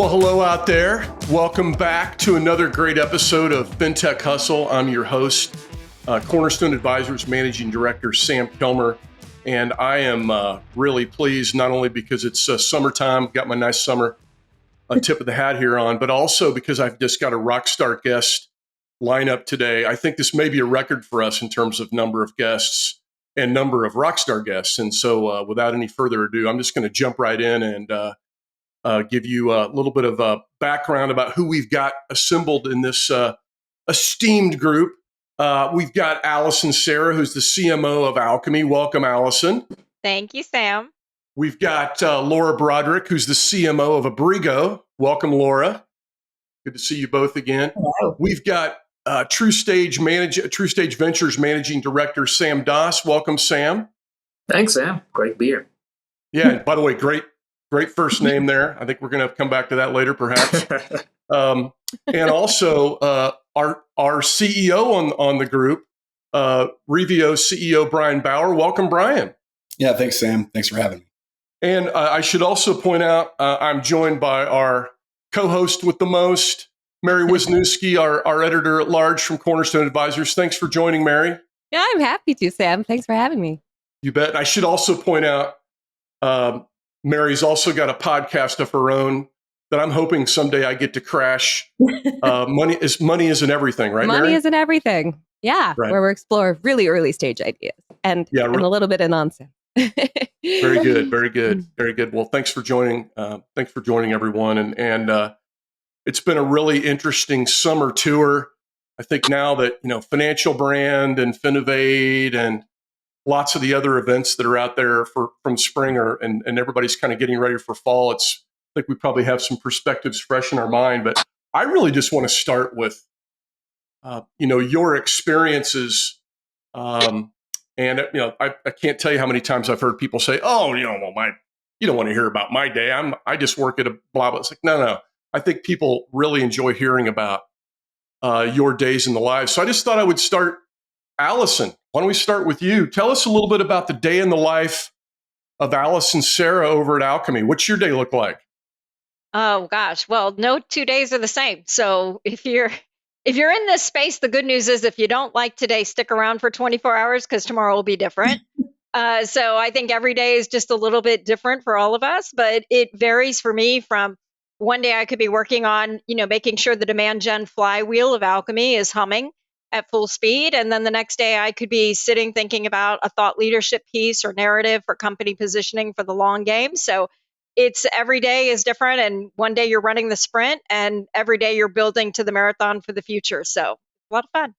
Well, hello out there. Welcome back to another great episode of Fintech Hustle. I'm your host, Cornerstone Advisors Managing Director Sam Kilmer, and I am really pleased not only because it's summertime, got my nice summer tip of the hat here on, but also because I've just got a rock star guest lineup today. I think this may be a record for us in terms of number of guests and number of rock star guests. And so without any further ado, I'm just going to jump right in and give you a little bit of a background about who we've got assembled in this esteemed group. We've got Allison Cerra, who's the CMO of Alkami. Welcome, Allison. Thank you, Sam. We've got Laura Broderick, who's the CMO of Abrigo. Welcome, Laura. Good to see you both again. Hello. We've got TruStage Ventures Managing Director Sam Doss. Welcome, Sam. Thanks, Sam. Great beer. Yeah, and by the way, great first name there. I think we're going to come back to that later, perhaps. And also our CEO on the group, Revio CEO Brian Bauer. Welcome, Brian. Yeah, thanks, Sam. Thanks for having me. And I should also point out I'm joined by our co-host with the most, Mary Wisniewski, our editor at large from Cornerstone Advisors. Thanks for joining, Mary. Yeah, I'm happy to, Sam. Thanks for having me. You bet. I should also point out Mary's also got a podcast of her own that I'm hoping someday I get to crash. Money isn't everything, right? Money Mary? isn't everything. Yeah, right. Where we explore really early stage ideas and a little bit of nonsense. Very good, very good, very good. Well, thanks for joining. Thanks for joining, everyone. And it's been a really interesting summer tour. I think now that Financial Brand and Finovate and lots of the other events that are out there from spring and everybody's kind of getting ready for fall. I think we probably have some perspectives fresh in our mind, but I really just want to start with, your experiences. I can't tell you how many times I've heard people say, "Oh, you don't want to hear about my day. I just work at a blah blah." It's like, no. I think people really enjoy hearing about your days in the lives. So I just thought I would start. Allison, why don't we start with you? Tell us a little bit about the day in the life of Allison Cerra over at Alkami. What's your day look like? Oh gosh, well, no 2 days are the same. So if you're in this space, the good news is if you don't like today, stick around for 24 hours because tomorrow will be different. So I think every day is just a little bit different for all of us, but it varies for me from one day I could be working on, making sure the demand gen flywheel of Alkami is humming at full speed. And then the next day I could be sitting thinking about a thought leadership piece or narrative for company positioning for the long game. So it's every day is different. And one day you're running the sprint and every day you're building to the marathon for the future. So a lot of fun.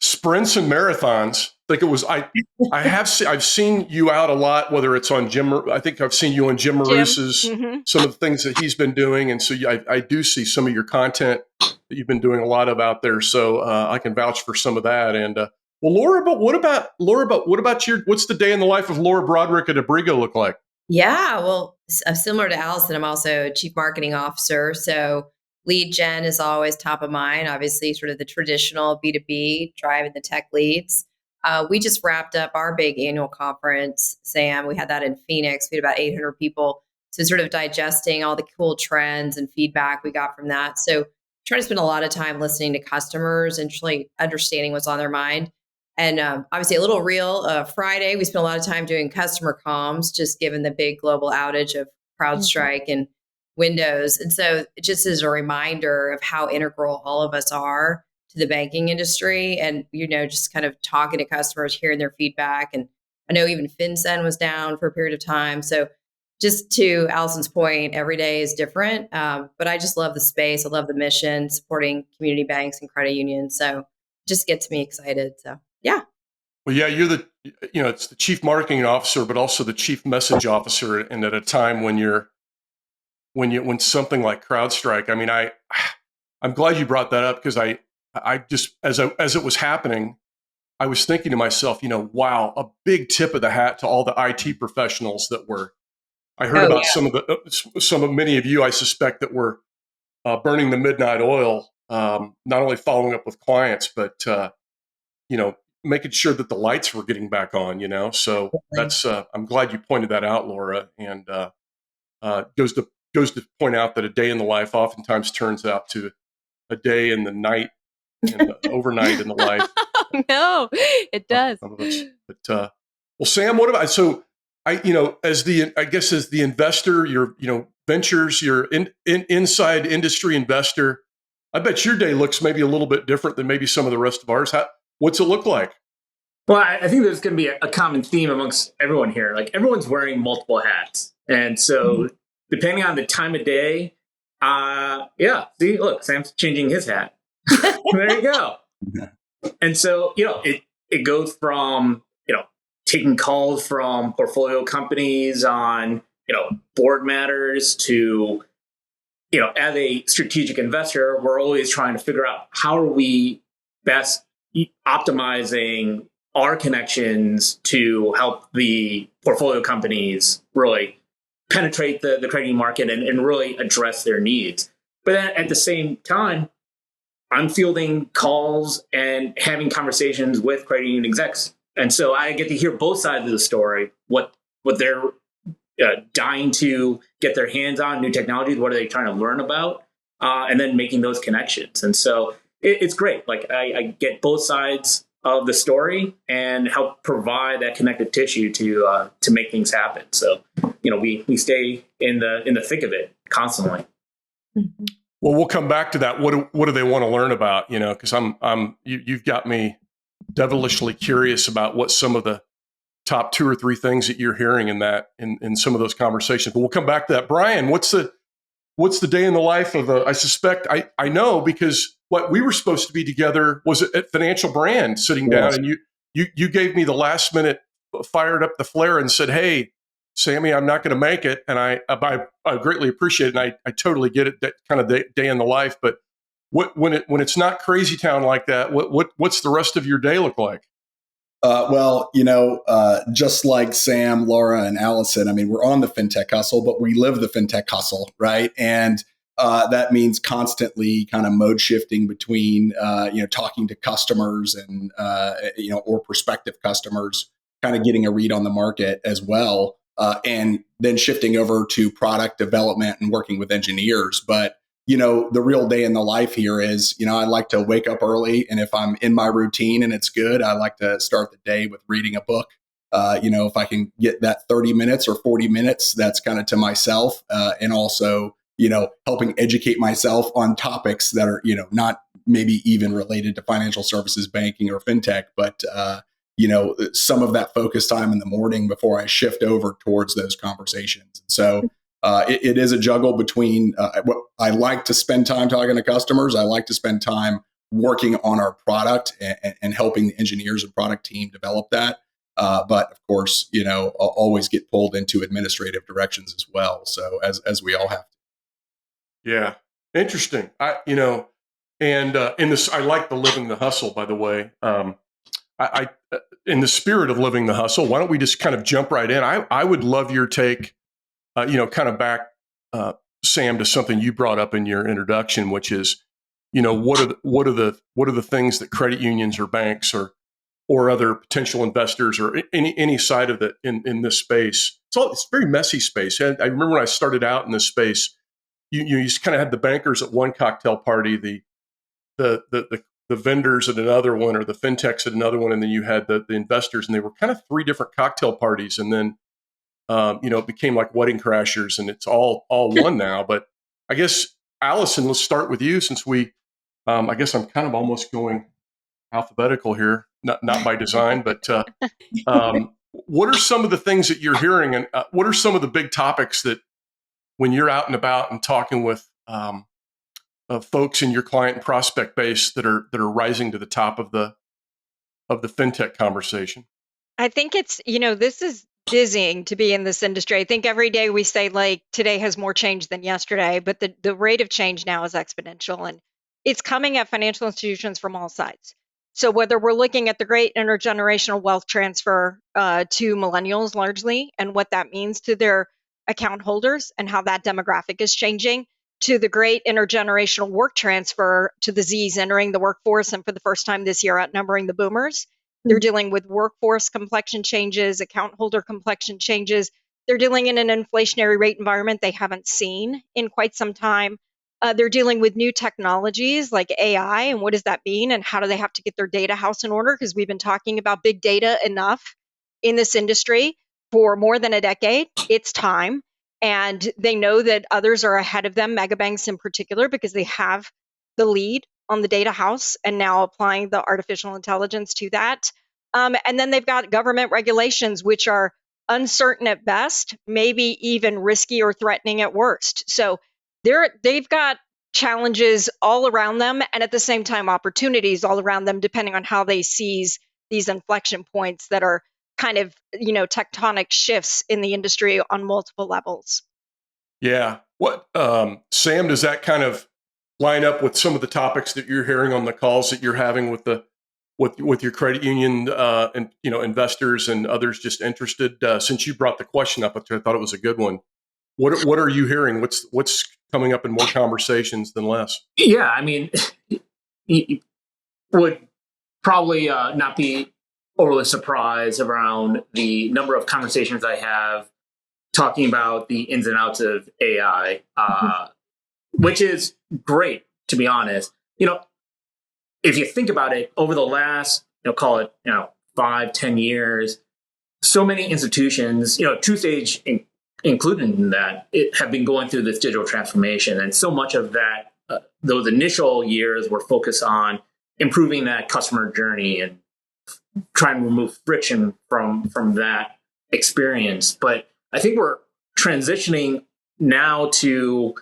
Sprints and marathons. I think it was, I've seen you out a lot, whether it's on I think I've seen you on Jim Maruse's, some of the things that he's been doing. And so I do see some of your content that you've been doing a lot of out there. So I can vouch for some of that. And well, Laura, what about what's the day in the life of Laura Broderick at Abrigo look like? Yeah, well, similar to Allison, I'm also Chief Marketing Officer. So lead gen is always top of mind, obviously sort of the traditional B2B driving the tech leads. We just wrapped up our big annual conference, Sam. We had that in Phoenix. We had about 800 people. So sort of digesting all the cool trends and feedback we got from that. So trying to spend a lot of time listening to customers and truly understanding what's on their mind. And obviously a little real Friday, we spent a lot of time doing customer comms, just given the big global outage of CrowdStrike and Windows. And so it just is a reminder of how integral all of us are to the banking industry and, just kind of talking to customers, hearing their feedback. And I know even FinCEN was down for a period of time. So just to Allison's point, every day is different. But I just love the space. I love the mission, supporting community banks and credit unions. So it just gets me excited. So, yeah. Well, yeah, you're it's the chief marketing officer, but also the chief message officer. And at a time when something like CrowdStrike, I mean, I'm glad you brought that up because I just, as it was happening, I was thinking to myself, wow, a big tip of the hat to all the IT professionals that were. I heard about some of many of you, I suspect, that were burning the midnight oil, not only following up with clients, but making sure that the lights were getting back on. So that's I'm glad you pointed that out, Laura, and goes to goes to point out that a day in the life oftentimes turns out to a day in the night and the overnight in the life. No, it does. Some of us. But well, Sam, what about as the investor, you're ventures, you're inside industry investor. I bet your day looks maybe a little bit different than maybe some of the rest of ours. What's it look like? Well, I think there's going to be a common theme amongst everyone here. Like everyone's wearing multiple hats. And so depending on the time of day, see, look, Sam's changing his hat. There you go. And so, it goes from, taking calls from portfolio companies on, board matters to, as a strategic investor, we're always trying to figure out how are we best optimizing our connections to help the portfolio companies really penetrate the credit market and really address their needs. But at the same time, I'm fielding calls and having conversations with credit union execs. And so I get to hear both sides of the story, what they're dying to get their hands on, new technologies, what are they trying to learn about, and then making those connections. And so it's great. Like I get both sides of the story and help provide that connective tissue to make things happen. So, we stay in the thick of it constantly. Mm-hmm. Well, we'll come back to that. What do they want to learn about? Because you've got me devilishly curious about what some of the top 2 or 3 things that you're hearing in some of those conversations. But we'll come back to that. Brian, what's the day in the life of I suspect I know because what we were supposed to be together was at Financial Brand sitting down, and you gave me the last minute, fired up the flare and said, "Hey, Sammy, I'm not going to make it," and I greatly appreciate it, and I totally get it, that kind of day in the life. But when it's not crazy town like that, what's the rest of your day look like? Just like Sam, Laura, and Allison, I mean, we're on the Fintech Hustle, but we live the Fintech Hustle, right? And that means constantly kind of mode shifting between, talking to customers and, or prospective customers, kind of getting a read on the market as well. And then shifting over to product development and working with engineers. But, the real day in the life here is, I like to wake up early. And if I'm in my routine and it's good, I like to start the day with reading a book. If I can get that 30 minutes or 40 minutes, that's kind of to myself. And also, helping educate myself on topics that are, not maybe even related to financial services, banking, or fintech, but, some of that focus time in the morning before I shift over towards those conversations. So it is a juggle between what I like to spend time talking to customers. I like to spend time working on our product and helping the engineers and product team develop that. But of course, I'll always get pulled into administrative directions as well. So as we all have to. Yeah. Interesting. In this, I like the living the hustle, by the way. I in the spirit of living the hustle, why don't we just kind of jump right in? I would love your take, kind of back, Sam, to something you brought up in your introduction, which is, what are the things that credit unions or banks or other potential investors or any side of it in this space. It's a very messy space. I remember when I started out in this space, you just kind of had the bankers at one cocktail party, the vendors at another one, or the fintechs at another one, and then you had the investors, and they were kind of 3 different cocktail parties, and then it became like Wedding Crashers, and it's all one now. But I guess, Allison, let's start with you, since I guess I'm kind of almost going alphabetical here, not by design, but what are some of the things that you're hearing, and what are some of the big topics that when you're out and about and talking with folks in your client and prospect base that are rising to the top of the fintech conversation? I think it's, this is dizzying to be in this industry. I think every day we say, like, today has more change than yesterday, but the rate of change now is exponential, and it's coming at financial institutions from all sides. So whether we're looking at the great intergenerational wealth transfer to millennials largely, and what that means to their account holders and how that demographic is changing, to the great intergenerational work transfer to the Zs entering the workforce, and for the first time this year outnumbering the boomers. They're dealing with workforce complexion changes, account holder complexion changes, They're dealing in an inflationary rate environment they haven't seen in quite some time. They're dealing with new technologies like AI, and what does that mean? And how do they have to get their data house in order? Because we've been talking about big data enough in this industry for more than a decade. It's time. And they know that others are ahead of them, megabanks in particular, because they have the lead on the data house and now applying the artificial intelligence to that. And then they've got government regulations, which are uncertain at best, maybe even risky or threatening at worst. So they've got challenges all around them, and at the same time, opportunities all around them, depending on how they seize these inflection points that are kind of, tectonic shifts in the industry on multiple levels. Yeah. What, Sam, does that kind of line up with some of the topics that you're hearing on the calls that you're having with your credit union and investors and others just interested? Since you brought the question up, I thought it was a good one. What are you hearing? What's coming up in more conversations than less? Yeah, I mean, you would probably not be overly surprised around the number of conversations I have talking about the ins and outs of AI, which is great, to be honest. If you think about it, over the last, call it, 5-10 years, so many institutions, TruStage included in that, have been going through this digital transformation. And so much of that, those initial years were focused on improving that customer journey and trying to remove friction from that experience. But I think we're transitioning now to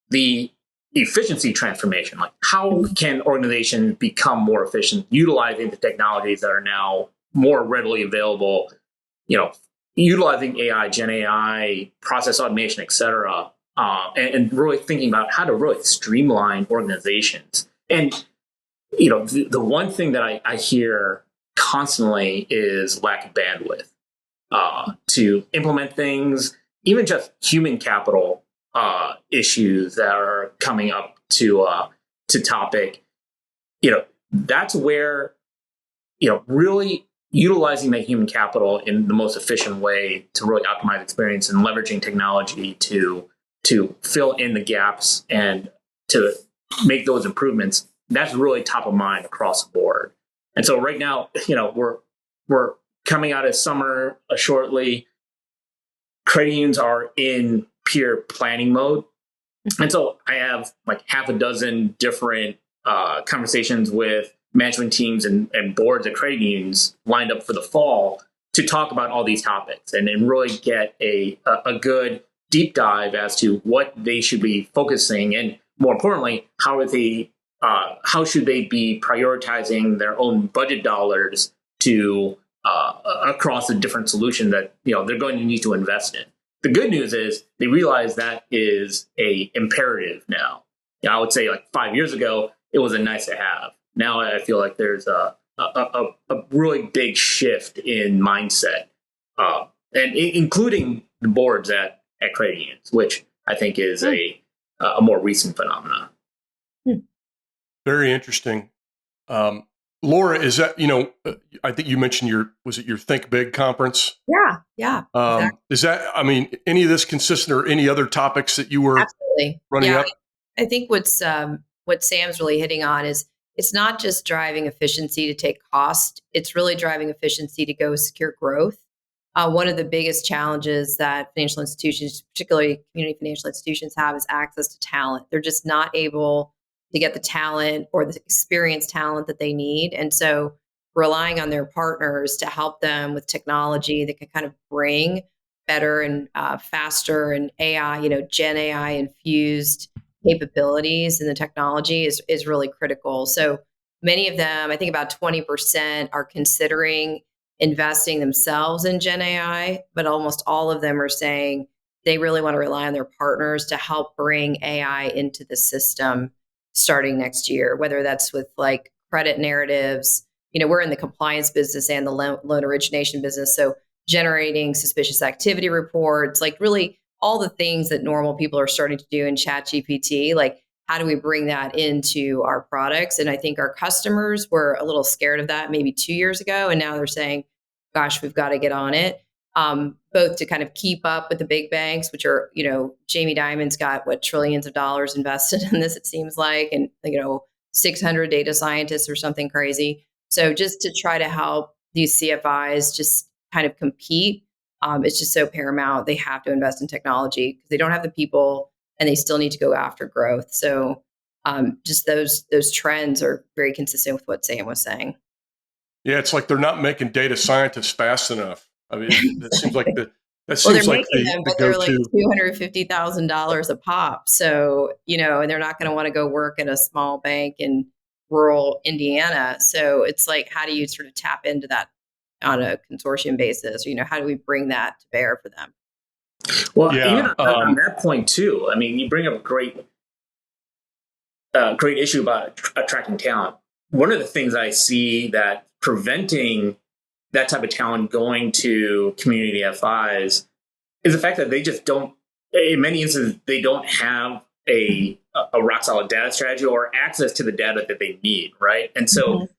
the efficiency transformation. Like, how can organizations become more efficient utilizing the technologies that are now more readily available, utilizing AI, Gen AI, process automation, et cetera, and really thinking about how to really streamline organizations. And, the one thing that I hear constantly is lack of bandwidth to implement things, even just human capital issues that are coming up to topic. That's where, really utilizing that human capital in the most efficient way to really optimize experience and leveraging technology to fill in the gaps and to make those improvements. That's really top of mind across the board. And so right now, we're coming out of summer shortly. Credit unions are in peer planning mode. And so I have like half a dozen different conversations with management teams and boards at credit unions lined up for the fall to talk about all these topics and really get a good deep dive as to what they should be focusing, and more importantly, how should they be prioritizing their own budget dollars to across the different solutions that they're going to need to invest in. The good news is they realize that is a imperative now. I would say like 5 years ago, it was a nice to have. Now I feel like there's a really big shift in mindset, and including the boards at credit unions, which I think is a more recent phenomenon. Very interesting. Laura, is that, I think you mentioned your Think Big conference? Yeah. Exactly. Is that, any of this consistent or any other topics that you were Absolutely running up? I think what Sam's really hitting on is it's not just driving efficiency to take cost. It's really driving efficiency to go secure growth. One of the biggest challenges that financial institutions, particularly community financial institutions, have is access to talent. They're just not able to get the talent or the experienced talent that they need. And so relying on their partners to help them with technology that can kind of bring better and faster and AI, Gen AI infused capabilities in the technology is really critical. So many of them, I think about 20% are considering investing themselves in Gen AI, but almost all of them are saying they really want to rely on their partners to help bring AI into the system starting next year, whether that's with like credit narratives. We're in the compliance business and the loan origination business. So generating suspicious activity reports, like really all the things that normal people are starting to do in ChatGPT, like how do we bring that into our products? And I think our customers were a little scared of that maybe 2 years ago. And now they're saying, gosh, we've got to get on it. both to kind of keep up with the big banks, which are, Jamie Dimon's got trillions of dollars invested in this, it seems like, and 600 data scientists or something crazy. So just to try to help these CFIs just kind of compete, it's just so paramount. They have to invest in technology because they don't have the people and they still need to go after growth. So just those trends are very consistent with what Sam was saying. Yeah, it's like they're not making data scientists fast enough. I mean, that seems like they're making them, but they're like $250,000 a pop. So, and they're not going to want to go work at a small bank in rural Indiana. So it's like, how do you sort of tap into that on a consortium basis? How do we bring that to bear for them? Well, even on that point too, I mean, you bring up a great issue about attracting talent. One of the things I see that preventing that type of talent going to community FIs is the fact that they just don't, in many instances, they don't have a rock solid data strategy or access to the data that they need, right? And so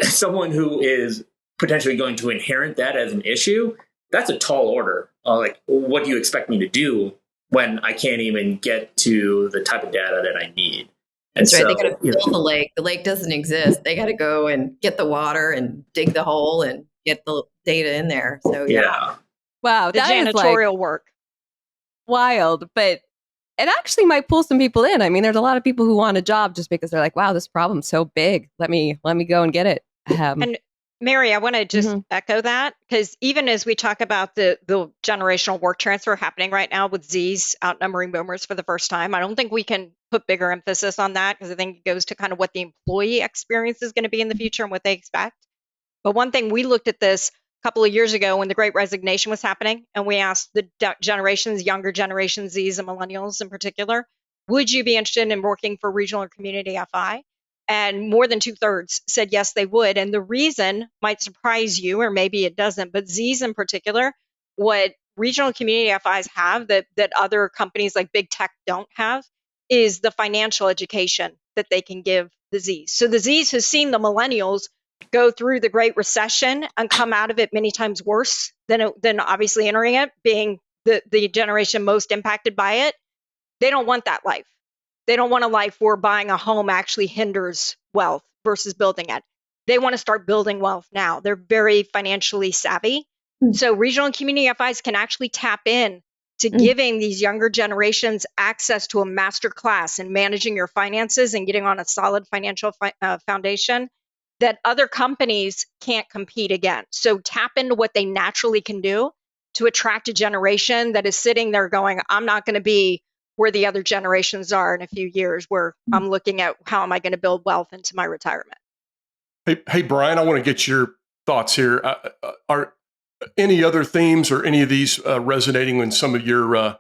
someone who is potentially going to inherit that as an issue, that's a tall order. Like, what do you expect me to do when I can't even get to the type of data that I need? That's right. They got to build the lake. The lake doesn't exist. They got to go and get the water and dig the hole and get the data in there. So yeah. Wow, the janitorial work. Wild, but it actually might pull some people in. I mean, there's a lot of people who want a job just because they're like, wow, this problem's so big. Let me go and get it. And Mary, I want to just echo that, because even as we talk about the generational work transfer happening right now with Zs outnumbering boomers for the first time, I don't think we can put bigger emphasis on that, because I think it goes to kind of what the employee experience is going to be in the future and what they expect. But one thing, we looked at this a couple of years ago when the Great Resignation was happening, and we asked the generations, younger generations, Zs and millennials in particular, would you be interested in working for regional or community FI? And more than 2/3 said yes, they would. And the reason might surprise you, or maybe it doesn't, but Zs in particular, what regional community FIs have that other companies like big tech don't have is the financial education that they can give the Zs. So the Zs has seen the millennials go through the Great Recession and come out of it many times worse than obviously entering it, being the generation most impacted by it. They don't want that life. They don't want a life where buying a home actually hinders wealth versus building it. They want to start building wealth now. They're very financially savvy. So regional and community FIs can actually tap in to giving these younger generations access to a master class in managing your finances and getting on a solid financial foundation that other companies can't compete against. So tap into what they naturally can do to attract a generation that is sitting there going, I'm not going to be where the other generations are in a few years, where I'm looking at how am I going to build wealth into my retirement. Hey, Brian, I want to get your thoughts here. Are any other themes or any of these resonating in some of your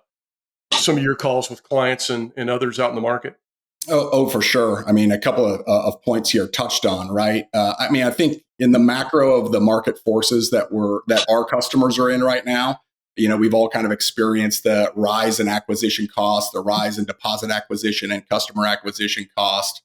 calls with clients and others out in the market? Oh, for sure. I mean, a couple of points here touched on, right? I mean, I think in the macro of the market forces that our customers are in right now, we've all kind of experienced the rise in acquisition costs, the rise in deposit acquisition and customer acquisition cost,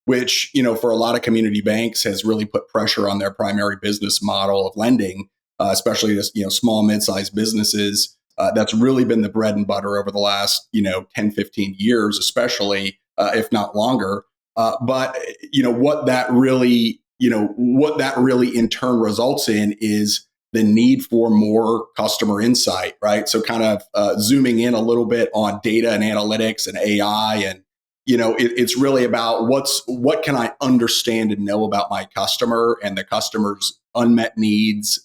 which, for a lot of community banks has really put pressure on their primary business model of lending, especially to, small, mid-sized businesses. That's really been the bread and butter over the last, 10, 15 years, especially, if not longer. But what that really in turn results in is the need for more customer insight, right? So kind of zooming in a little bit on data and analytics and AI, and it's really about what can I understand and know about my customer and the customer's unmet needs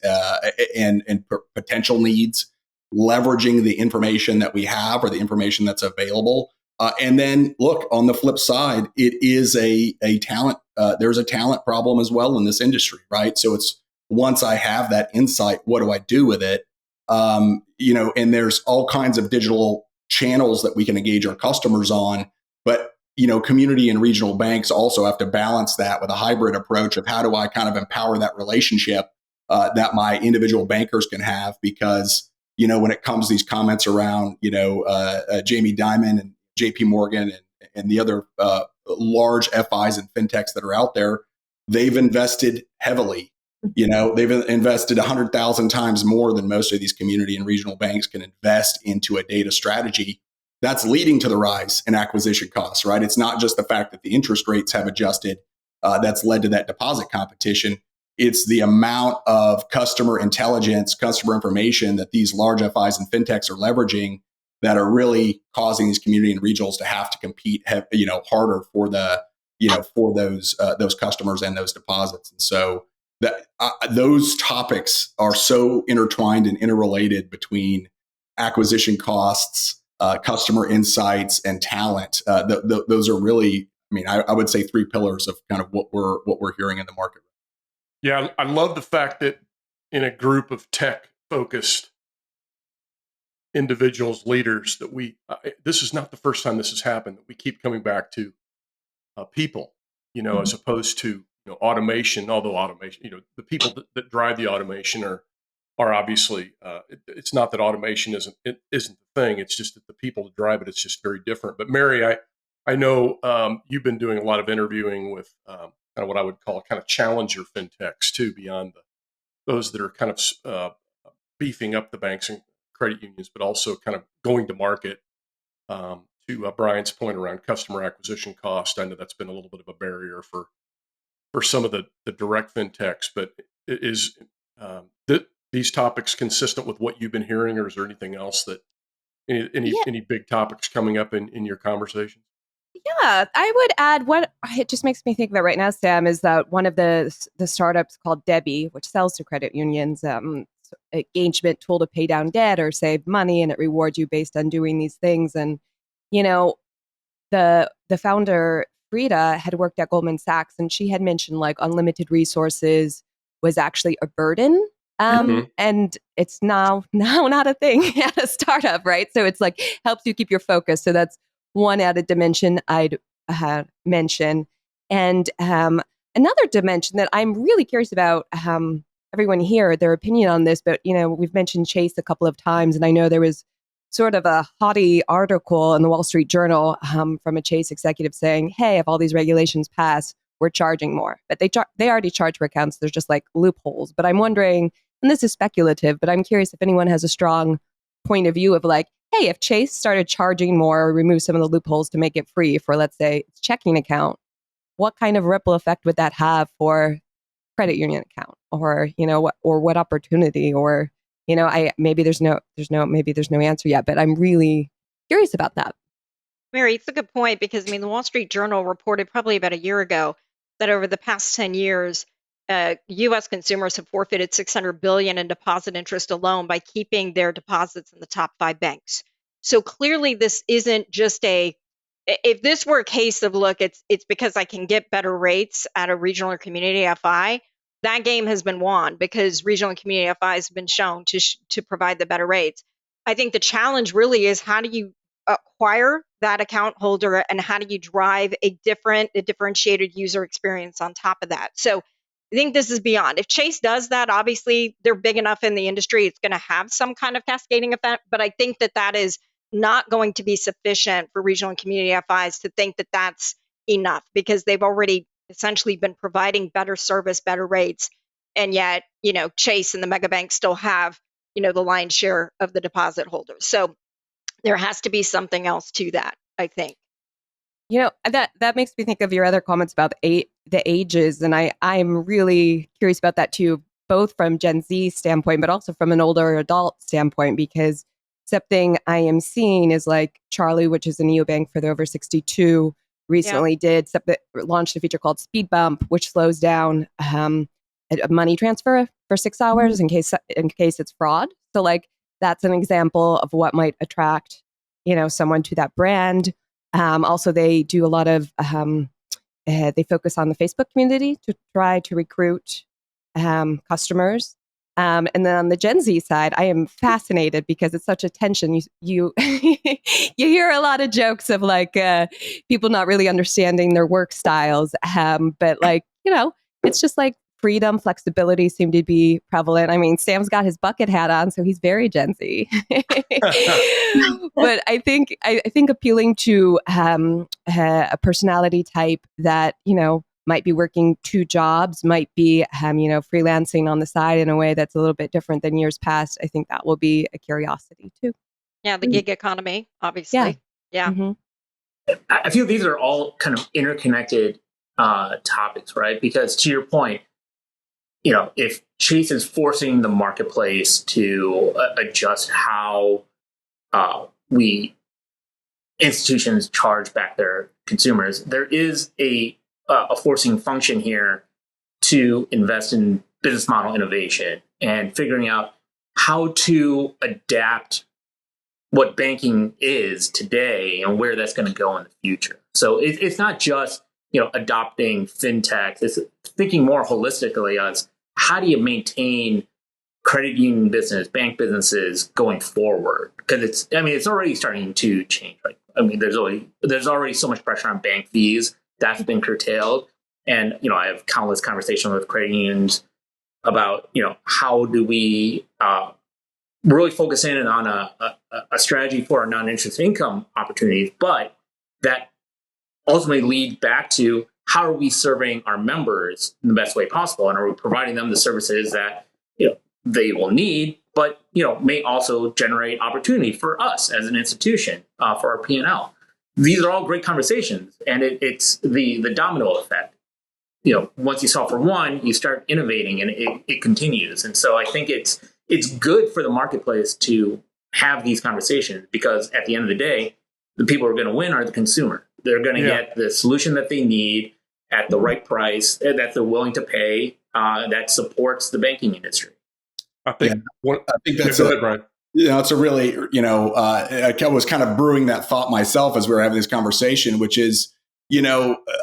and potential needs, leveraging the information that we have or the information that's available. And then look, on the flip side, it is a talent. There's a talent problem as well in this industry, right? So it's, once I have that insight, what do I do with it? And there's all kinds of digital channels that we can engage our customers on. But, community and regional banks also have to balance that with a hybrid approach of how do I kind of empower that relationship that my individual bankers can have? Because, when it comes to these comments around, Jamie Dimon and JP Morgan and the other large FIs and fintechs that are out there, they've invested heavily They've invested 100,000 times more than most of these community and regional banks can invest into a data strategy. That's leading to the rise in acquisition costs, right? It's not just the fact that the interest rates have adjusted that's led to that deposit competition. It's the amount of customer intelligence, customer information that these large FIs and fintechs are leveraging that are really causing these community and regionals to have to compete, harder for those customers and those deposits. And so that those topics are so intertwined and interrelated between acquisition costs, customer insights, and talent. Those are really, I would say, three pillars of kind of what we're hearing in the market. Yeah, I love the fact that in a group of tech-focused individuals, leaders, that this is not the first time this has happened, that we keep coming back to people, as opposed to automation. Although automation, the people that drive the automation are obviously. It's not that automation isn't the thing. It's just that the people that drive it. It's just very different. But Mary, I know you've been doing a lot of interviewing with kind of what I would call kind of challenger fintechs too, beyond those that are kind of beefing up the banks and credit unions, but also kind of going to market. To Brian's point around customer acquisition cost, I know that's been a little bit of a barrier for some of the direct fintechs. But is these topics consistent with what you've been hearing, or is there anything else that any big topics coming up in your conversation? Yeah, I would add what it just makes me think about right now, Sam, is that one of the startups called Debbie, which sells to credit unions, engagement tool to pay down debt or save money, and it rewards you based on doing these things. And the founder Frida had worked at Goldman Sachs, and she had mentioned like unlimited resources was actually a burden. And it's now not a thing at a startup, right? So it's like helps you keep your focus. So that's one added dimension I'd mention. And another dimension that I'm really curious about, everyone here, their opinion on this, but we've mentioned Chase a couple of times, and I know there was sort of a haughty article in the Wall Street Journal from a Chase executive saying, hey, if all these regulations pass, we're charging more. But they already charge for accounts. There's just like loopholes. But I'm wondering, and this is speculative, but I'm curious if anyone has a strong point of view of like, hey, if Chase started charging more or remove some of the loopholes to make it free for, let's say, its checking account, what kind of ripple effect would that have for credit union account, or what opportunity, or maybe there's no answer yet, but I'm really curious about that. Mary, it's a good point because the Wall Street Journal reported probably about a year ago that over the past 10 years, U.S. consumers have forfeited $600 billion in deposit interest alone by keeping their deposits in the top 5 banks. So clearly, this isn't just if this were a case of, look, it's because I can get better rates at a regional or community FI, that game has been won because regional and community FIs have been shown to provide the better rates. I think the challenge really is how do you acquire that account holder and how do you drive a differentiated user experience on top of that? So I think this is beyond. If Chase does that, obviously they're big enough in the industry, it's going to have some kind of cascading effect. But I think that is not going to be sufficient for regional and community FIs to think that that's enough because they've already essentially been providing better service, better rates. And yet, Chase and the megabanks still have, the lion's share of the deposit holders. So there has to be something else to that, I think. That makes me think of your other comments about the ages. And I'm really curious about that too, both from Gen Z standpoint, but also from an older adult standpoint, because something I am seeing is like Charlie, which is a neobank for the over 62, recently launched a feature called Speed Bump, which slows down a money transfer for 6 hours in case it's fraud. So like that's an example of what might attract, someone to that brand. Also, they do a lot of, they focus on the Facebook community to try to recruit customers. And then on the Gen Z side, I am fascinated because it's such a tension. You you hear a lot of jokes of like people not really understanding their work styles. But like, it's just like freedom, flexibility seem to be prevalent. Sam's got his bucket hat on, so he's very Gen Z. But I think appealing to a personality type that, might be working 2 jobs, might be, freelancing on the side in a way that's a little bit different than years past. I think that will be a curiosity too. Yeah, the gig economy, obviously. Yeah. Mm-hmm. I feel these are all kind of interconnected topics, right? Because to your point, if Chase is forcing the marketplace to adjust how institutions charge back their consumers, there is a forcing function here to invest in business model innovation and figuring out how to adapt what banking is today and where that's going to go in the future. So it's not just adopting fintech. It's thinking more holistically as how do you maintain credit union business, bank businesses going forward? Because it's already starting to change. Right? There's already so much pressure on bank fees that's been curtailed, and I have countless conversations with credit unions about how do we really focus in on a strategy for our non-interest income opportunities, but that ultimately leads back to how are we serving our members in the best way possible, and are we providing them the services that they will need, but may also generate opportunity for us as an institution for our P&L. These are all great conversations, and it's the domino effect. Once you solve for one, you start innovating, and it continues. And so I think it's good for the marketplace to have these conversations, because at the end of the day, the people who are going to win are the consumer. They're going to get the solution that they need at the right price that they're willing to pay that supports the banking industry. I think that's go ahead, Brian. It's a really, I was kind of brewing that thought myself as we were having this conversation, which is,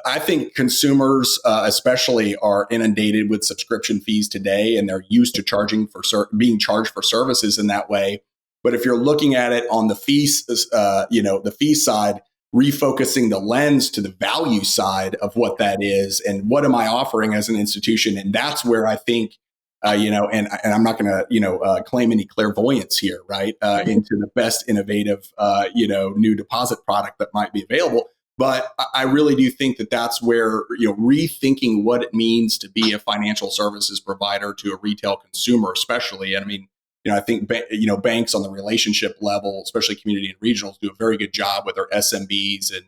I think consumers especially are inundated with subscription fees today, and they're used to being charged for services in that way. But if you're looking at it on the fees, the fee side, refocusing the lens to the value side of what that is and what am I offering as an institution, and that's where I think. And I'm not going to, claim any clairvoyance here, right? Into the best innovative, new deposit product that might be available. But I really do think that that's where, rethinking what it means to be a financial services provider to a retail consumer, especially. And I think, banks on the relationship level, especially community and regionals, do a very good job with their SMBs and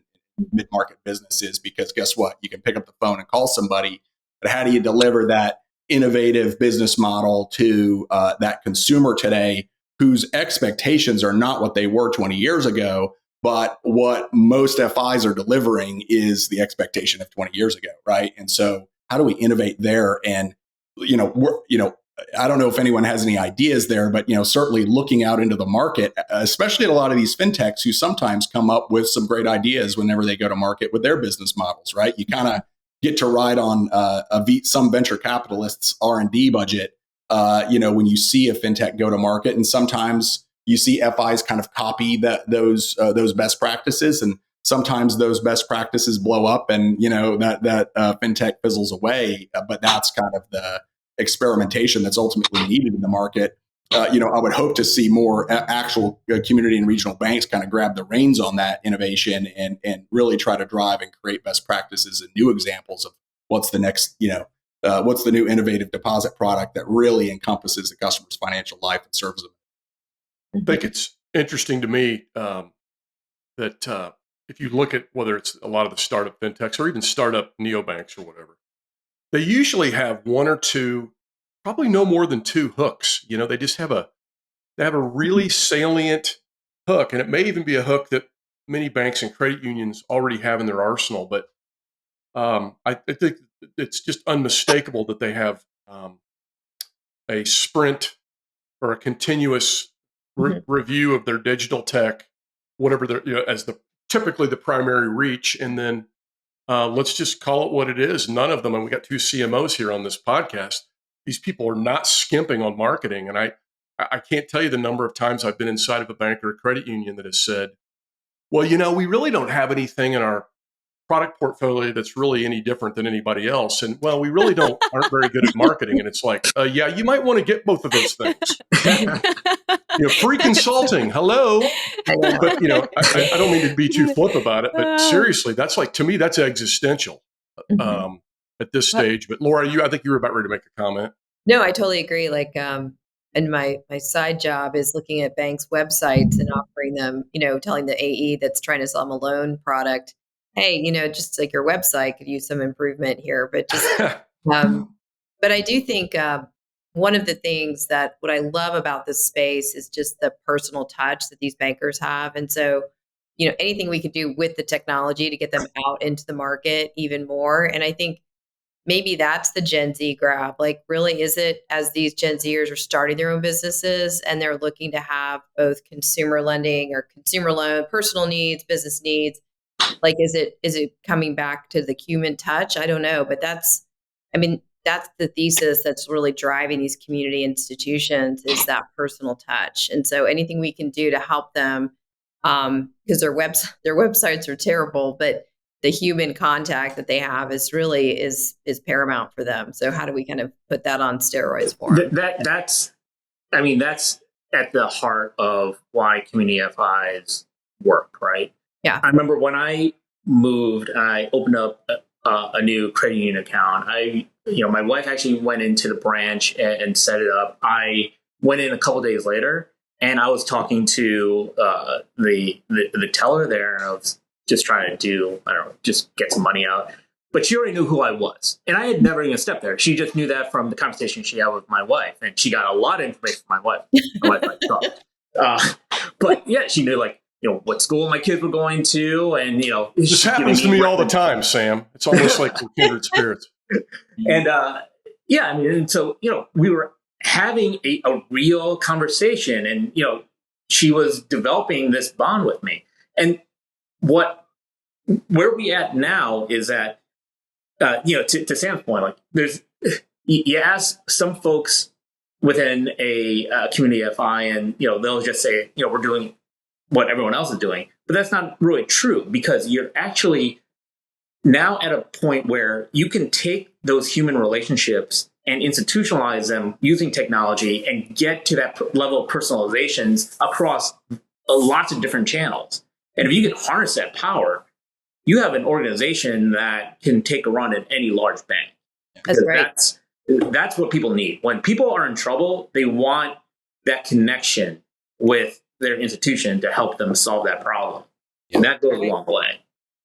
mid-market businesses, because guess what? You can pick up the phone and call somebody, but how do you deliver that innovative business model to that consumer today, whose expectations are not what they were 20 years ago, but what most FIs are delivering is the expectation of 20 years ago, right? And so how do we innovate there? And, I don't know if anyone has any ideas there, but, certainly looking out into the market, especially at a lot of these fintechs who sometimes come up with some great ideas whenever they go to market with their business models, right? You kind of get to ride on some venture capitalists' R&D budget, when you see a fintech go to market, and sometimes you see FIs kind of copy those best practices, and sometimes those best practices blow up, and that fintech fizzles away. But that's kind of the experimentation that's ultimately needed in the market. I would hope to see more actual community and regional banks kind of grab the reins on that innovation and really try to drive and create best practices and new examples of what's the next, what's the new innovative deposit product that really encompasses the customer's financial life and serves them. I think it's interesting to me that if you look at whether it's a lot of the startup fintechs or even startup neobanks or whatever, they usually have one or two, probably no more than two hooks. They just have a really salient hook, and it may even be a hook that many banks and credit unions already have in their arsenal. But I think it's just unmistakable that they have a sprint or a continuous review of their digital tech, whatever they're, as typically the primary reach, and then let's just call it what it is. None of them, and we got two CMOs here on this podcast, these people are not skimping on marketing. And I can't tell you the number of times I've been inside of a bank or a credit union that has said, well, we really don't have anything in our product portfolio that's really any different than anybody else. And well, we really aren't very good at marketing. And it's like, yeah, you might want to get both of those things. Free consulting. Hello. But, I don't mean to be too flip about it, but seriously, that's like, to me, that's existential. at this stage. But Laura, I think you were about ready to make a comment. No, I totally agree. Like, and my side job is looking at banks' websites and offering them, telling the AE that's trying to sell them a loan product, hey, just like your website could use some improvement here. But just, but I do think one of the things that what I love about this space is just the personal touch that these bankers have, and so anything we could do with the technology to get them out into the market even more, and I think. Maybe that's the Gen Z grab. Like, really, is it as these Gen Zers are starting their own businesses and they're looking to have both consumer lending or consumer loan, personal needs, business needs? Like, is it coming back to the human touch? I don't know, but that's the thesis that's really driving these community institutions is that personal touch. And so, anything we can do to help them, because their websites are terrible, but the human contact that they have is paramount for them. So how do we kind of put that on steroids for them? That's at the heart of why community FIs work, right? Yeah. I remember when I moved, I opened up a new credit union account. My wife actually went into the branch and set it up. I went in a couple of days later, and I was talking to the teller there, and I was just trying to just get some money out. But she already knew who I was. And I had never even stepped there. She just knew that from the conversation she had with my wife. And she got a lot of information from my wife. But yeah, she knew what school my kids were going to. And, this happens to me all the time, Sam. It's almost like we're kindred spirits. And and so, we were having a real conversation, and, she was developing this bond with me. And where we at now is that, to Sam's point, you ask some folks within a community FI, and they'll just say, we're doing what everyone else is doing, but that's not really true, because you're actually now at a point where you can take those human relationships and institutionalize them using technology and get to that level of personalizations across lots of different channels. And if you can harness that power, you have an organization that can take a run at any large bank. That's right. That's what people need. When people are in trouble, they want that connection with their institution to help them solve that problem. Yeah. And that goes a long way.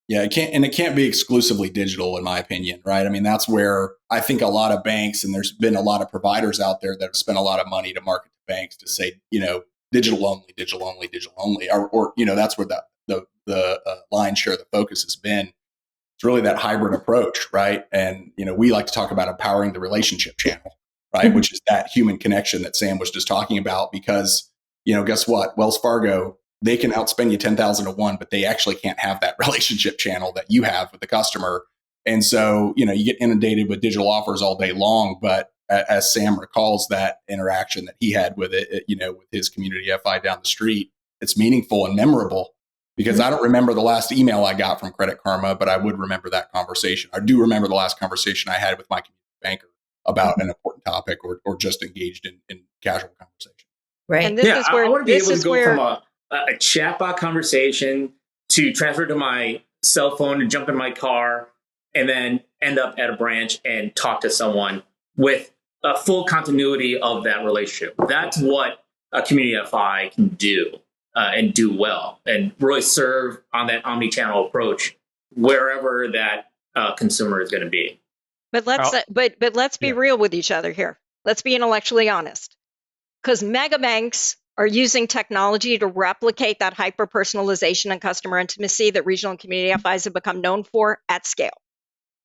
Yeah, it can't be exclusively digital, in my opinion, right? I mean, that's where I think a lot of banks, and there's been a lot of providers out there that have spent a lot of money to market to banks to say, digital only, or that's where the lion's share of the focus has been. It's really that hybrid approach, right? And we like to talk about empowering the relationship channel, right? Which is that human connection that Sam was just talking about. Because guess what? Wells Fargo, they can outspend you 10,000 to 1, but they actually can't have that relationship channel that you have with the customer. And so you get inundated with digital offers all day long, but as Sam recalls that interaction that he had with it, with his community FI down the street, it's meaningful and memorable. Because I don't remember the last email I got from Credit Karma, but I would remember that conversation. I do remember the last conversation I had with my community banker about an important topic, or just engaged in casual conversation. Right. And this is where I want to be able to go from a chatbot conversation to transfer to my cell phone and jump in my car, and then end up at a branch and talk to someone with a full continuity of that relationship. That's what a community FI can do. And do well, and really serve on that omni-channel approach wherever that consumer is going to be. But let's be real with each other here. Let's be intellectually honest, because megabanks are using technology to replicate that hyper personalization and customer intimacy that regional and community FIs have become known for at scale.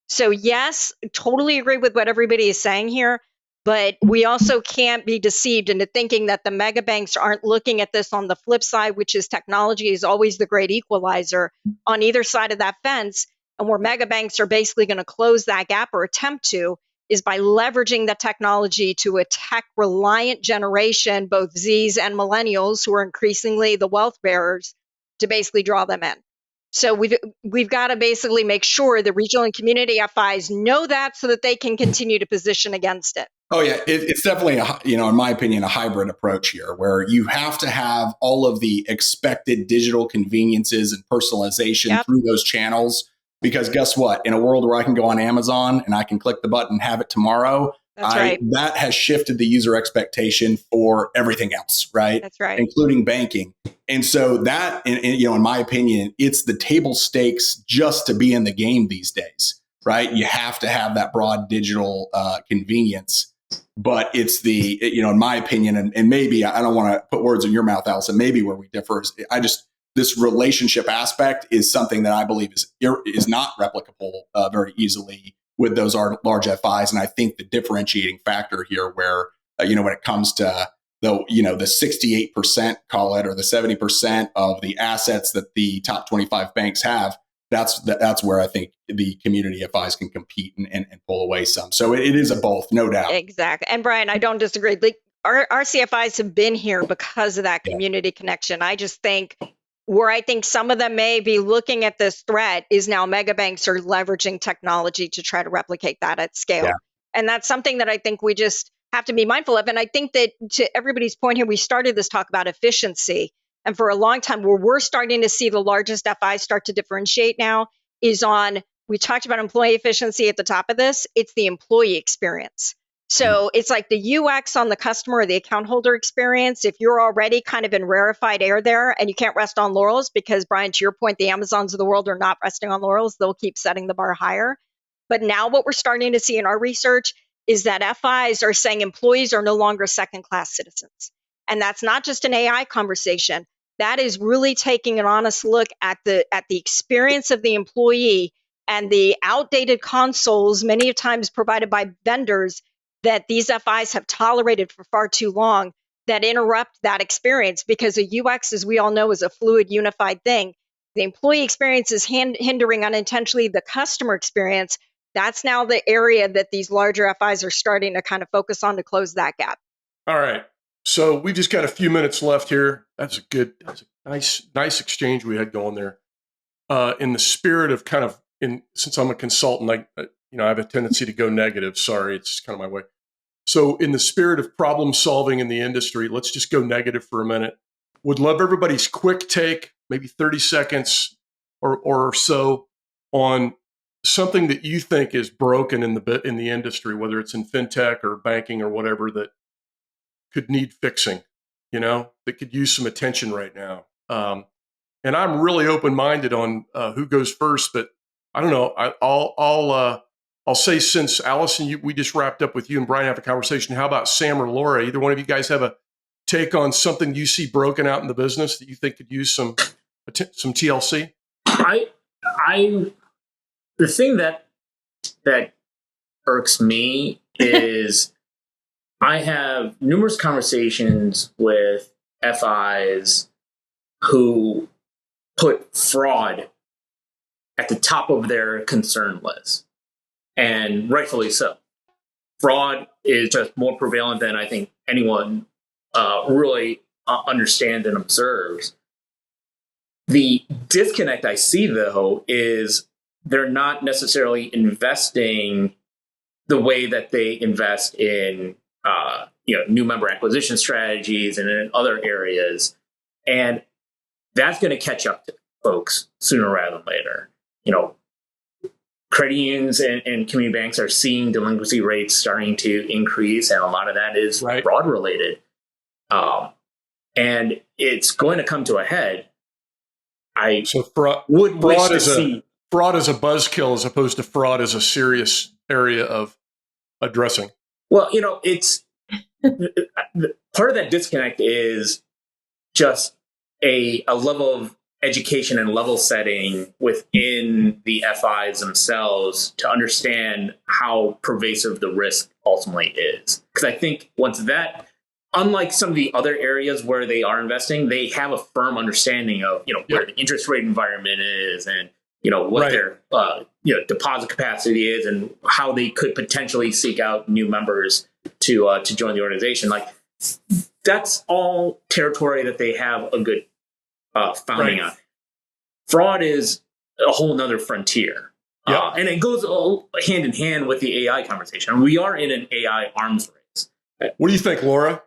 So yes, totally agree with what everybody is saying here. But we also can't be deceived into thinking that the mega banks aren't looking at this on the flip side, which is technology is always the great equalizer on either side of that fence. And where mega banks are basically going to close that gap, or attempt to, is by leveraging the technology to a tech-reliant generation, both Zs and millennials, who are increasingly the wealth bearers, to basically draw them in. So we've got to basically make sure the regional and community FIs know that, so that they can continue to position against it. Oh yeah, it's definitely in my opinion, a hybrid approach here, where you have to have all of the expected digital conveniences and personalization through those channels, Because guess what? In a world where I can go on Amazon and I can click the button and have it tomorrow, That's right. that has shifted the user expectation for everything else, right? That's right. Including banking. And so that, in my opinion, it's the table stakes just to be in the game these days, right? You have to have that broad digital convenience. But it's the, in my opinion, and maybe I don't want to put words in your mouth, Allison, maybe where we differ is this relationship aspect is something that I believe is not replicable very easily with those large FIs. And I think the differentiating factor here where, when it comes to the 68%, call it, or the 70% of the assets that the top 25 banks have, that's where I think the community FIs can compete and pull away some. So it is a both, no doubt. Exactly. And Brian, I don't disagree. Like our CFIs have been here because of that community connection. I just think where I think some of them may be looking at this threat is now megabanks are leveraging technology to try to replicate that at scale. Yeah. And that's something that I think we just have to be mindful of. And I think that to everybody's point here, we started this talk about efficiency. And for a long time, where we're starting to see the largest FIs start to differentiate now is we talked about employee efficiency at the top of this, it's the employee experience. So it's like the UX on the customer or the account holder experience. If you're already kind of in rarefied air there and you can't rest on laurels, because Brian, to your point, the Amazons of the world are not resting on laurels, they'll keep setting the bar higher. But now what we're starting to see in our research is that FIs are saying employees are no longer second-class citizens. And that's not just an AI conversation. That is really taking an honest look at the experience of the employee and the outdated consoles, many times provided by vendors, that these FIs have tolerated for far too long that interrupt that experience, because a UX, as we all know, is a fluid, unified thing. The employee experience is hindering unintentionally the customer experience. That's now the area that these larger FIs are starting to kind of focus on to close that gap. All right. So we just got a few minutes left here. That's a nice exchange we had going there. In the spirit of since I'm a consultant, I have a tendency to go negative. Sorry, it's just kind of my way. So in the spirit of problem solving in the industry, let's just go negative for a minute. Would love everybody's quick take, maybe 30 seconds or so, on something that you think is broken in the industry, whether it's in fintech or banking or whatever, that could need fixing, that could use some attention right now. And I'm really open-minded on who goes first, but I don't know. I'll say, since Allison, we just wrapped up with you and Brian have a conversation. How about Sam or Laura? Either one of you guys have a take on something you see broken out in the business that you think could use some TLC? The thing that irks me is I have numerous conversations with FIs who put fraud at the top of their concern list, and rightfully so. Fraud is just more prevalent than I think anyone really understands and observes. The disconnect I see, though, is they're not necessarily investing the way that they invest in new member acquisition strategies and in other areas. And that's going to catch up to folks sooner rather than later. Credit unions and community banks are seeing delinquency rates starting to increase, and a lot of that is fraud related. And it's going to come to a head. Fraud is a buzzkill as opposed to fraud as a serious area of addressing. Well, it's part of that disconnect is just a level of education and level setting within the FIs themselves to understand how pervasive the risk ultimately is. Because I think once that, unlike some of the other areas where they are investing, they have a firm understanding of where the interest rate environment is, and what their deposit capacity is, and how they could potentially seek out new members to join the organization. Like, that's all territory that they have a good founding on. Fraud is a whole nother frontier. And it goes hand in hand with the AI conversation. We are in an AI arms race. What do you think, Laura?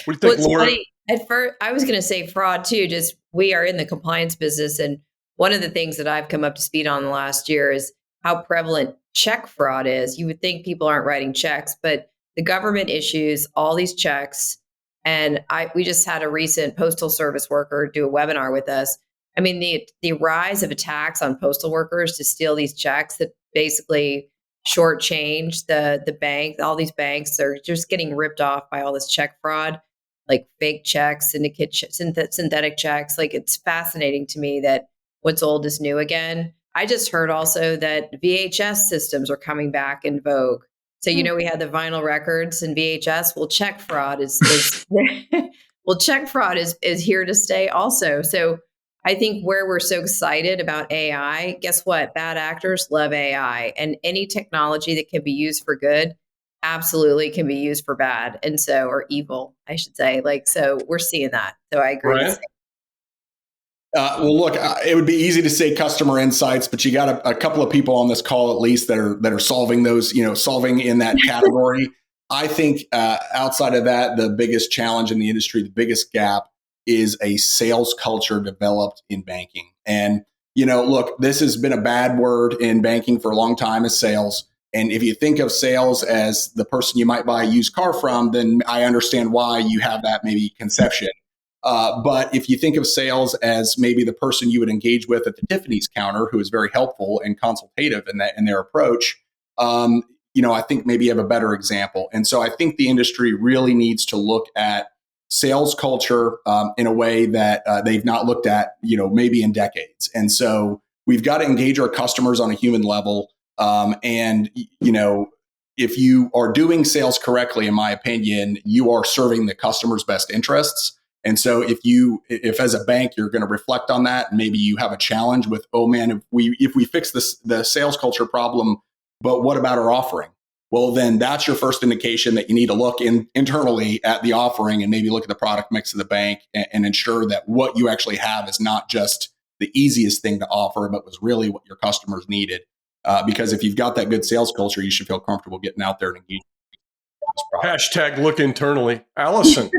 What do you think, Laura? Funny. At first, I was going to say fraud too. Just we are in the compliance business, and one of the things that I've come up to speed on the last year is how prevalent check fraud is. You would think people aren't writing checks, but the government issues all these checks. And we just had a recent postal service worker do a webinar with us. I mean, the rise of attacks on postal workers to steal these checks that basically shortchange the bank. All these banks are just getting ripped off by all this check fraud, like fake checks, synthetic checks. Like, it's fascinating to me that what's old is new again. I just heard also that VHS systems are coming back in vogue. So, we had the vinyl records and VHS. Well, check fraud is well, check fraud is here to stay also. So I think where we're so excited about AI, guess what? Bad actors love AI, and any technology that can be used for good absolutely can be used for bad. And so, or evil, I should say. So we're seeing that. So I agree. Brian? Well, look, it would be easy to say customer insights, but you got a couple of people on this call at least that are solving those, solving in that category. I think outside of that, the biggest challenge in the industry, the biggest gap is a sales culture developed in banking. And, look, this has been a bad word in banking for a long time, is sales. And if you think of sales as the person you might buy a used car from, then I understand why you have that maybe conception. But if you think of sales as maybe the person you would engage with at the Tiffany's counter, who is very helpful and consultative in their approach, I think maybe you have a better example. And so I think the industry really needs to look at sales culture in a way that they've not looked at, maybe in decades. And so we've got to engage our customers on a human level. If you are doing sales correctly, in my opinion, you are serving the customer's best interests. And so if as a bank, you're going to reflect on that, and maybe you have a challenge with, oh man, if we fix the sales culture problem, but what about our offering? Well, then that's your first indication that you need to look internally at the offering and maybe look at the product mix of the bank and ensure that what you actually have is not just the easiest thing to offer, but was really what your customers needed. Because if you've got that good sales culture, you should feel comfortable getting out there and engaging. Hashtag look internally. Allison.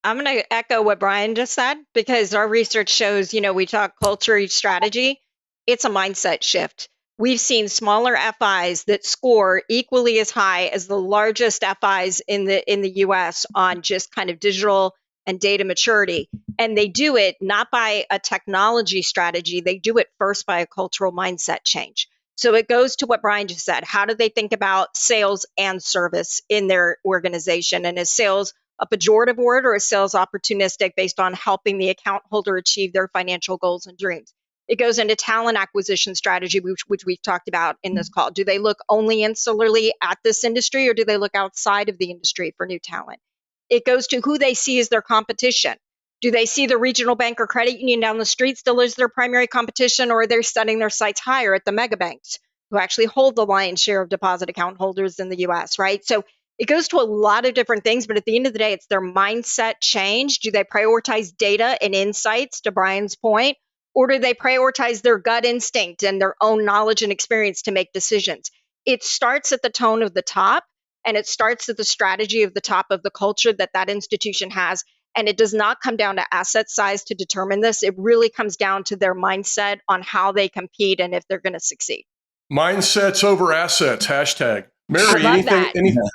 I'm going to echo what Brian just said, because our research shows, we talk culture, strategy. It's a mindset shift. We've seen smaller FIs that score equally as high as the largest FIs in the US on just kind of digital and data maturity. And they do it not by a technology strategy. They do it first by a cultural mindset change. So it goes to what Brian just said. How do they think about sales and service in their organization? And is sales a pejorative word, or is sales opportunistic based on helping the account holder achieve their financial goals and dreams? It goes into talent acquisition strategy, which we've talked about in this call. Do they look only insularly at this industry, or do they look outside of the industry for new talent? It goes to who they see as their competition. Do they see the regional bank or credit union down the street still as their primary competition, or are they setting their sights higher at the megabanks, who actually hold the lion's share of deposit account holders in the US, right? So it goes to a lot of different things, but at the end of the day, it's their mindset change. Do they prioritize data and insights, to Brian's point, or do they prioritize their gut instinct and their own knowledge and experience to make decisions? It starts at the tone of the top, and it starts at the strategy of the top of the culture that institution has. And it does not come down to asset size to determine this. It really comes down to their mindset on how they compete and if they're going to succeed. Mindsets over assets. Hashtag. Mary,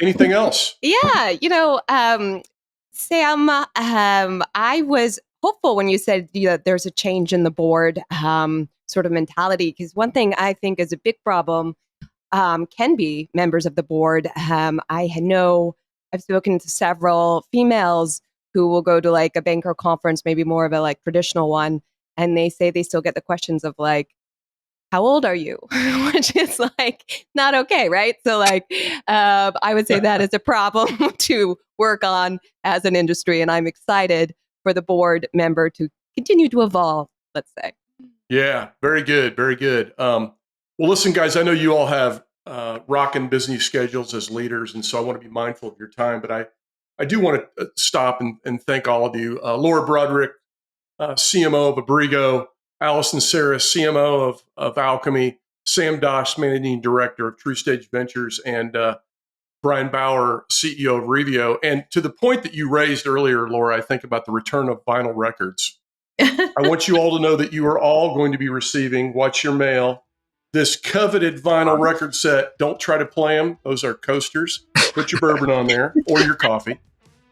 anything else? Yeah, Sam, I was hopeful when you said there's a change in the board sort of mentality, because one thing I think is a big problem can be members of the board. I've spoken to several females who will go to like a banker conference, maybe more of a like traditional one, and they say they still get the questions of like, how old are you? Which is like not okay, right? So like, I would say that is a problem to work on as an industry. And I'm excited for the board member to continue to evolve, let's say. Yeah, very good. Very good. Well, listen, guys, I know you all have rocking busy schedules as leaders, and so I want to be mindful of your time, but I do want to stop and thank all of you. Laura Broderick, CMO of Abrigo, Allison Cerra, CMO of Alkami, Sam Doss, Managing Director of TruStage Ventures, and Brian Bauer, CEO of Revio. And to the point that you raised earlier, Laura, I think about the return of vinyl records. I want you all to know that you are all going to be receiving, watch your mail, this coveted vinyl record set. Don't try to play them. Those are coasters. Put your bourbon on there or your coffee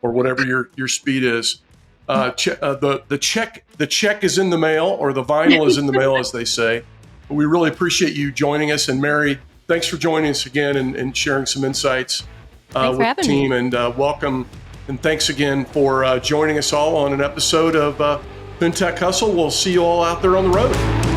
or whatever your speed is. The check is in the mail, or the vinyl is in the mail, as they say. We really appreciate you joining us. And Mary, thanks for joining us again and sharing some insights with the team. And welcome. And thanks again for joining us all on an episode of Fintech Hustle. We'll see you all out there on the road.